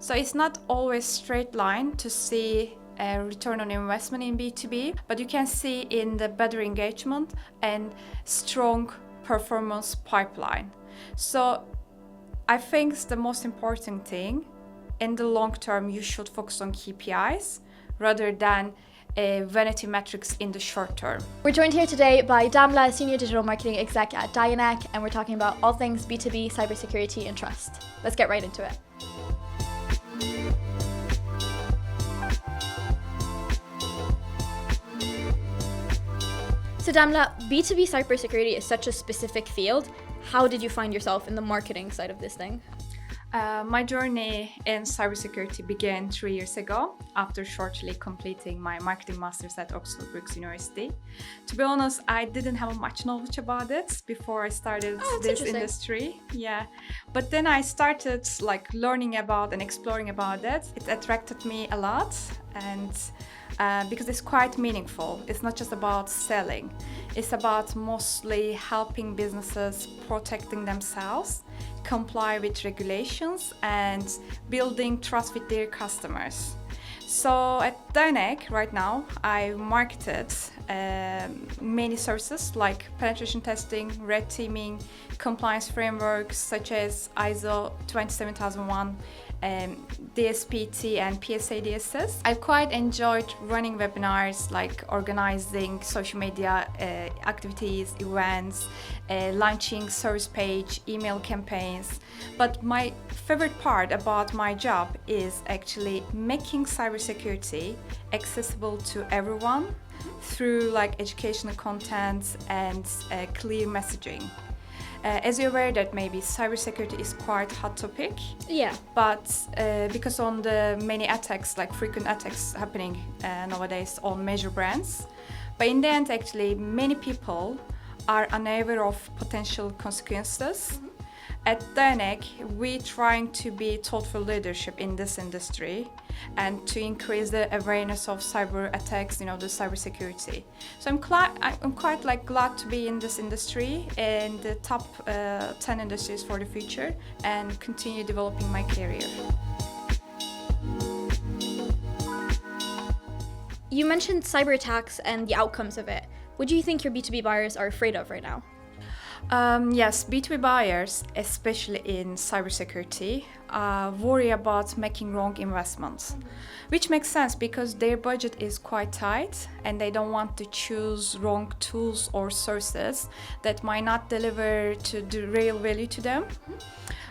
So it's not always straight line to see a return on investment in B2B, but you can see in the better engagement and strong performance pipeline. So I think the most important thing in the long term, you should focus on KPIs rather than vanity metrics in the short term. We're joined here today by Damla, Senior Digital Marketing Exec at Dianec, and we're talking about all things B2B, cybersecurity, and trust. Let's get right into it. So Damla, B2B cybersecurity is such a specific field. How did you find yourself in the marketing side of this thing? My journey in cybersecurity began 3 years ago after shortly completing my marketing master's at Oxford Brookes University. To be honest, I didn't have much knowledge about it before I started this industry. Yeah, but then I started learning about and exploring about it. It attracted me a lot, and because it's quite meaningful. It's not just about selling. It's about mostly helping businesses protecting themselves, comply with regulations, and building trust with their customers. So at Dianec right now, I marketed many services like penetration testing, red teaming, compliance frameworks such as ISO 27001, DSPT and PSA DSS. I quite enjoyed running webinars, like organizing social media activities, events, launching service page, email campaigns. But my favorite part about my job is actually making cybersecurity accessible to everyone through educational content and clear messaging. As you're aware that maybe cybersecurity is quite hot topic. Yeah. But because on the many attacks, frequent attacks happening nowadays on major brands. But in the end, actually, many people are unaware of potential consequences. Mm-hmm. At Dianec, we're trying to be thoughtful leadership in this industry and to increase the awareness of cyber attacks, the cybersecurity. So I'm quite glad to be in this industry and the top 10 industries for the future and continue developing my career. You mentioned cyber attacks and the outcomes of it. What do you think your B2B buyers are afraid of right now? Yes, B2B buyers, especially in cybersecurity, worry about making wrong investments, which makes sense because their budget is quite tight and they don't want to choose wrong tools or services that might not deliver to the real value to them.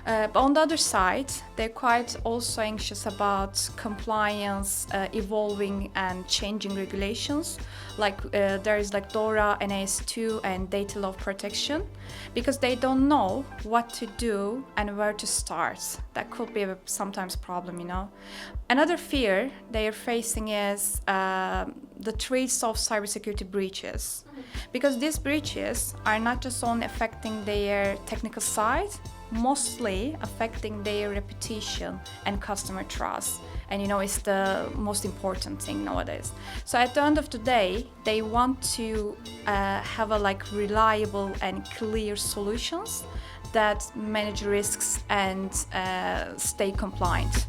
But on the other side, they're quite also anxious about compliance, evolving and changing regulations. There is DORA, NIS2 and data law protection, because they don't know what to do and where to start. That could be sometimes a problem, Another fear they are facing is the threats of cybersecurity breaches, because these breaches are not just only affecting their technical side, mostly affecting their reputation and customer trust. And it's the most important thing nowadays. So at the end of the day, they want to have reliable and clear solutions that manage risks and stay compliant.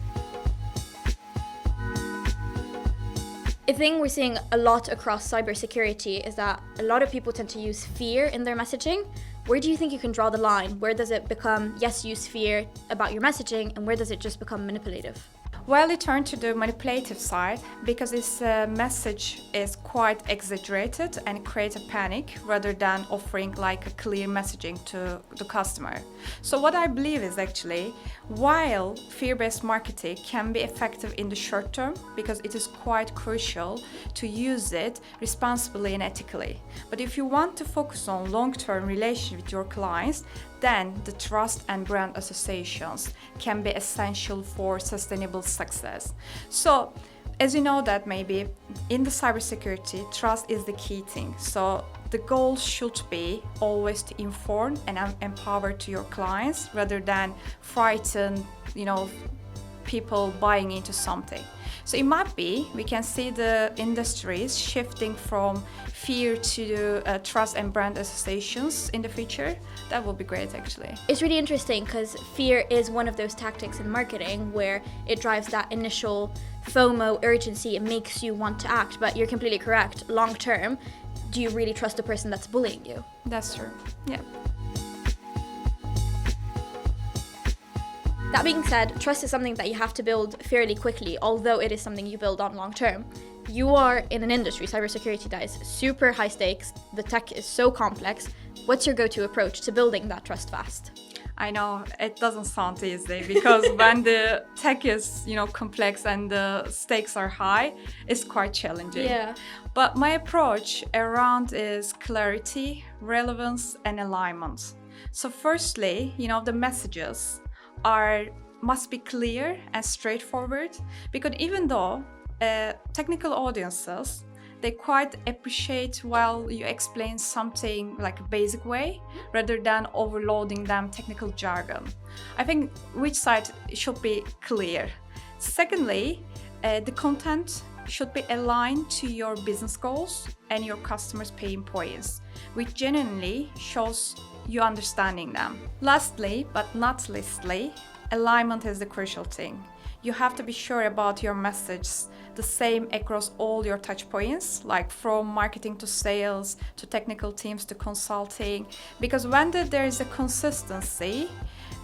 A thing we're seeing a lot across cybersecurity is that a lot of people tend to use fear in their messaging. Where do you think you can draw the line? Where does it become, yes, use fear about your messaging, and where does it just become manipulative? Well, it turned to the manipulative side because this message is quite exaggerated and creates a panic rather than offering a clear messaging to the customer. So what I believe is actually, while fear-based marketing can be effective in the short term because it is quite crucial to use it responsibly and ethically. But if you want to focus on long-term relationship with your clients, then the trust and brand associations can be essential for sustainable success. So, as you know that maybe in the cybersecurity, trust is the key thing. So the goal should be always to inform and empower to your clients rather than frighten, people buying into something. So it might be we can see the industries shifting from fear to trust and brand associations in the future. That would be great, actually. It's really interesting because fear is one of those tactics in marketing where it drives that initial FOMO urgency. It makes you want to act, but you're completely correct. Long term, do you really trust the person that's bullying you? That's true. Yeah. That being said, trust is something that you have to build fairly quickly, although it is something you build on long term. You are in an industry, cybersecurity, that is super high stakes. The tech is so complex. What's your go-to approach to building that trust fast? I know it doesn't sound easy because when the tech is, complex and the stakes are high, it's quite challenging. Yeah. But my approach around is clarity, relevance, and alignment. So firstly, the messages must be clear and straightforward, because even though technical audiences, they quite appreciate while you explain something like a basic way rather than overloading them technical jargon. I think which side should be clear. Secondly, the content should be aligned to your business goals and your customers' pain points, which genuinely shows you understanding them. Lastly, but not leastly, alignment is the crucial thing. You have to be sure about your message the same across all your touch points, like from marketing to sales, to technical teams to consulting, because when there is a consistency,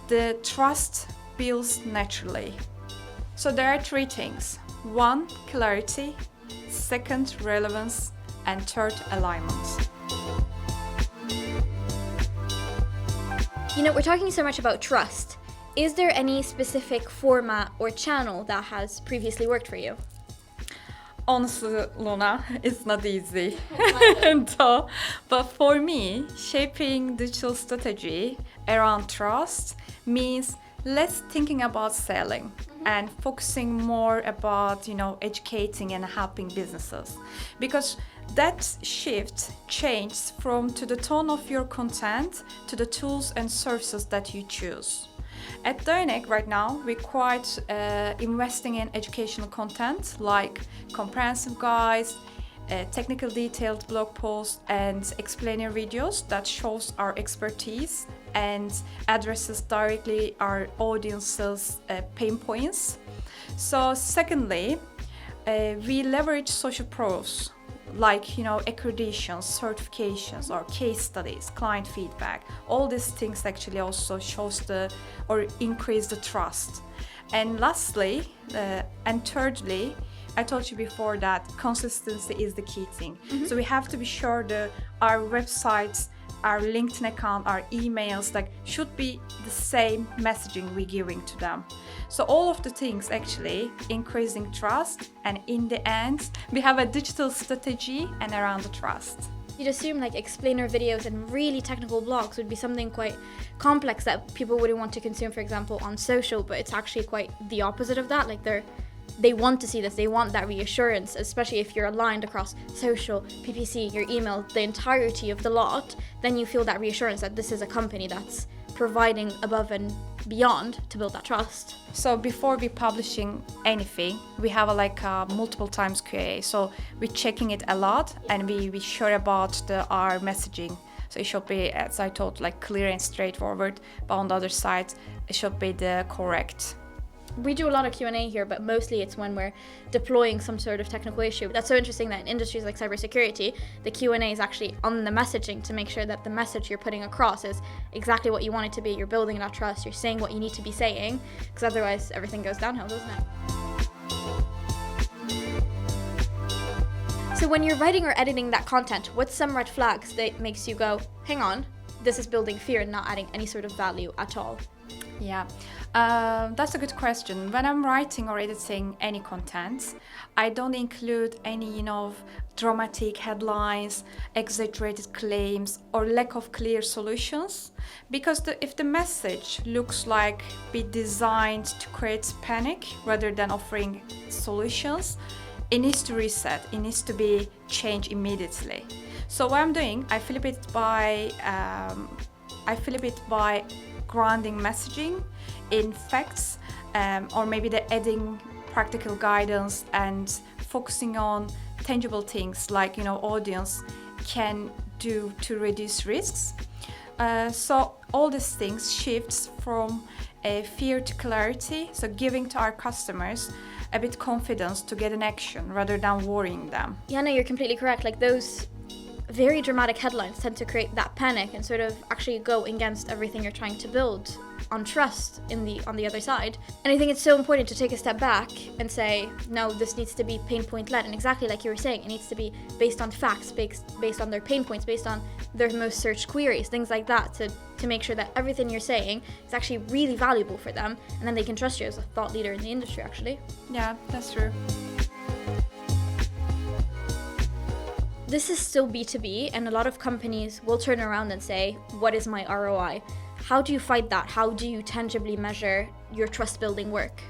the trust builds naturally. So there are three things. 1, clarity. 2, relevance. And 3, alignment. We're talking so much about trust. Is there any specific format or channel that has previously worked for you? Honestly, Luna, it's not easy. But for me, shaping digital strategy around trust means less thinking about selling and focusing more about, educating and helping businesses. Because that shift changes to the tone of your content to the tools and services that you choose. At Dynec right now, we're quite investing in educational content like comprehensive guides, technical detailed blog posts and explainer videos that shows our expertise and addresses directly our audience's pain points. So secondly, we leverage social proofs like accreditations, certifications, or case studies, client feedback. All these things actually also shows or increase the trust. And lastly, and thirdly, I told you before that consistency is the key thing. Mm-hmm. So we have to be sure that our websites, our LinkedIn account, our emails, should be the same messaging we're giving to them. So all of the things actually increasing trust, and in the end, we have a digital strategy and around the trust. You'd assume explainer videos and really technical blogs would be something quite complex that people wouldn't want to consume, for example, on social, but it's actually quite the opposite of that. They want to see this, they want that reassurance, especially if you're aligned across social, PPC, your email, the entirety of the lot, then you feel that reassurance that this is a company that's providing above and beyond to build that trust. So before we publishing anything, we have a multiple times QA. So we're checking it a lot and we sure about our messaging. So it should be, as I told, clear and straightforward, but on the other side, it should be the correct. We do a lot of Q&A here, but mostly it's when we're deploying some sort of technical issue. That's so interesting that in industries like cybersecurity, the Q&A is actually on the messaging to make sure that the message you're putting across is exactly what you want it to be. You're building that trust, you're saying what you need to be saying, because otherwise everything goes downhill, doesn't it? So when you're writing or editing that content, what's some red flags that makes you go, hang on, this is building fear and not adding any sort of value at all? Yeah, that's a good question. When I'm writing or editing any content, I don't include any, dramatic headlines, exaggerated claims, or lack of clear solutions. Because if the message looks like be designed to create panic rather than offering solutions, it needs to reset. It needs to be changed immediately. So what I'm doing, I flip it by grounding messaging in facts, or maybe the adding practical guidance and focusing on tangible things like audience can do to reduce risks. So all these things shifts from fear to clarity, so giving to our customers a bit confidence to get an action rather than worrying them. Yeah, no, you're completely correct. Like those very dramatic headlines tend to create that panic and sort of actually go against everything you're trying to build on trust on the other side. And I think it's so important to take a step back and say, no, this needs to be pain point led. And exactly like you were saying, it needs to be based on facts, based on their pain points, based on their most searched queries, things like that, to make sure that everything you're saying is actually really valuable for them, and then they can trust you as a thought leader in the industry, actually. Yeah, that's true. This is still B2B, and a lot of companies will turn around and say, what is my ROI? How do you fight that? How do you tangibly measure your trust building work?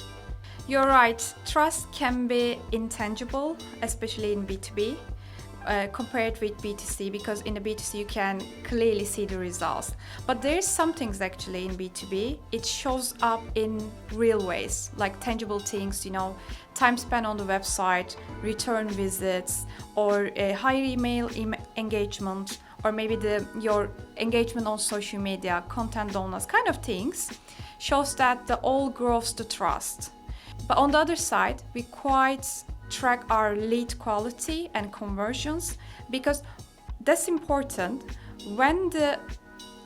You're right, trust can be intangible, especially in B2B, compared with B2C, because in the B2C you can clearly see the results. But there's some things actually in B2B, it shows up in real ways, like tangible things, time spent on the website, return visits, or a higher email engagement, or maybe your engagement on social media, content downloads, kind of things, shows that the all grows the trust. But on the other side, we quite track our lead quality and conversions, because that's important. When the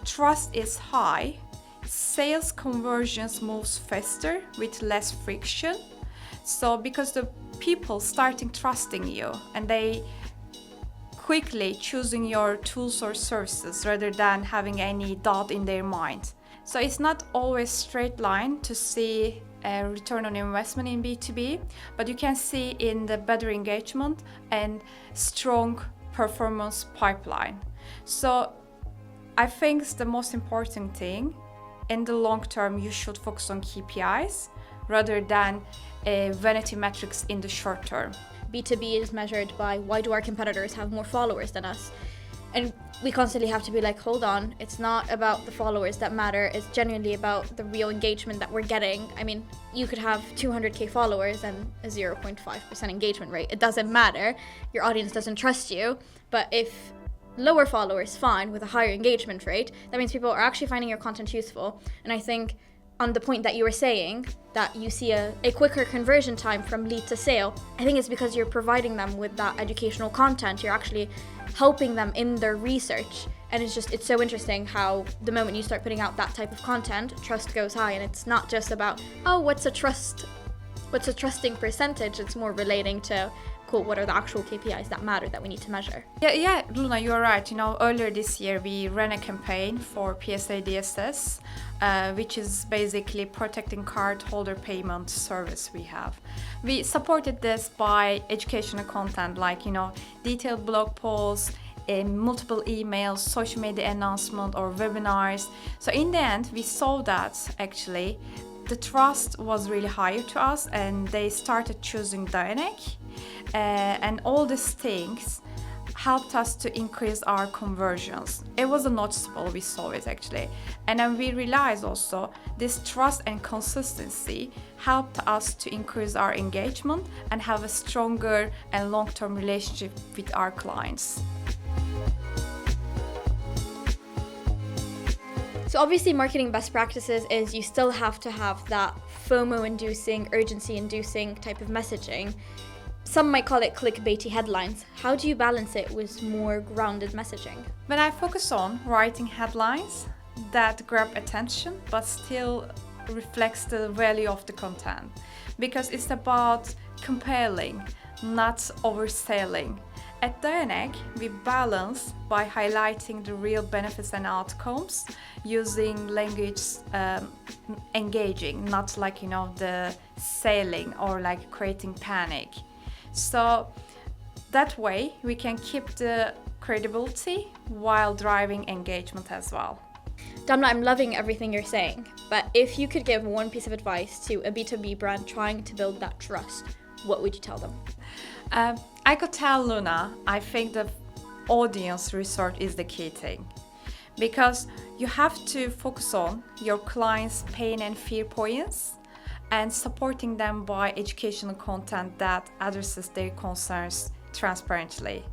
trust is high, sales conversions moves faster with less friction. So because the people starting trusting you and they quickly choosing your tools or services rather than having any doubt in their mind. So it's not always straight line to see a return on investment in B2B, but you can see in the better engagement and strong performance pipeline. So I think it's the most important thing. In the long term, you should focus on KPIs rather than vanity metrics in the short term. B2B is measured by why do our competitors have more followers than us? And we constantly have to be like, hold on, it's not about the followers that matter, it's genuinely about the real engagement that we're getting. I mean, you could have 200k followers and a 0.5% engagement rate. It doesn't matter. Your audience doesn't trust you. But if lower followers, fine, with a higher engagement rate, that means people are actually finding your content useful. And I think on the point that you were saying, that you see a quicker conversion time from lead to sale, I think it's because you're providing them with that educational content. You're actually helping them in their research. And it's so interesting how the moment you start putting out that type of content, trust goes high. And it's not just about, what's a trusting percentage? It's more relating to, cool, what are the actual KPIs that matter that we need to measure? Yeah, Luna, you're right. Earlier this year we ran a campaign for PSA DSS, which is basically protecting cardholder payment service we have. We supported this by educational content like, detailed blog posts, multiple emails, social media announcement or webinars. So in the end, we saw that actually the trust was really higher to us and they started choosing Dynex. And all these things helped us to increase our conversions. It was noticeable, we saw it actually. And then we realized also this trust and consistency helped us to increase our engagement and have a stronger and long-term relationship with our clients. So obviously marketing best practices is you still have to have that FOMO-inducing, urgency-inducing type of messaging. Some might call it clickbaity headlines. How do you balance it with more grounded messaging? When I focus on writing headlines that grab attention but still reflects the value of the content, because it's about compelling, not overselling. At Dynex, we balance by highlighting the real benefits and outcomes using language engaging, not like, the selling or like creating panic. So that way we can keep the credibility while driving engagement as well. Damla, I'm loving everything you're saying, but if you could give one piece of advice to a B2B brand trying to build that trust, what would you tell them? I could tell Luna, I think the audience research is the key thing, because you have to focus on your clients' pain and fear points and supporting them by educational content that addresses their concerns transparently.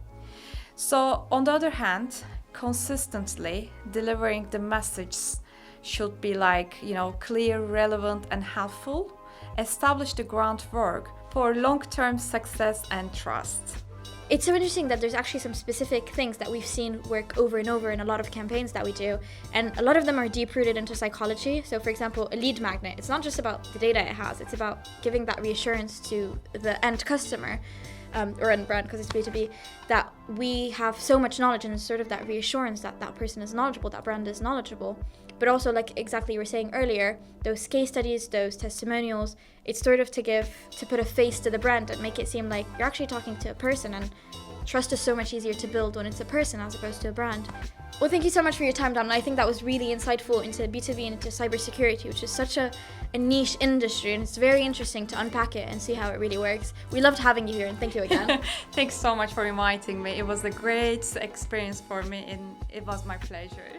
So, on the other hand, consistently delivering the message should be clear, relevant, and helpful. Establish the groundwork for long-term success and trust. It's so interesting that there's actually some specific things that we've seen work over and over in a lot of campaigns that we do, and a lot of them are deep-rooted into psychology. So for example, a lead magnet, it's not just about the data it has, it's about giving that reassurance to the end customer, or end brand because it's B2B, that we have so much knowledge, and sort of that reassurance that that person is knowledgeable, that brand is knowledgeable. But also, like exactly you were saying earlier, those case studies, those testimonials, it's sort of to put a face to the brand and make it seem like you're actually talking to a person, and trust is so much easier to build when it's a person as opposed to a brand. Well, thank you so much for your time, Damla. I think that was really insightful into B2B and into cybersecurity, which is such a niche industry, and it's very interesting to unpack it and see how it really works. We loved having you here, and thank you again. Thanks so much for inviting me. It was a great experience for me, and it was my pleasure.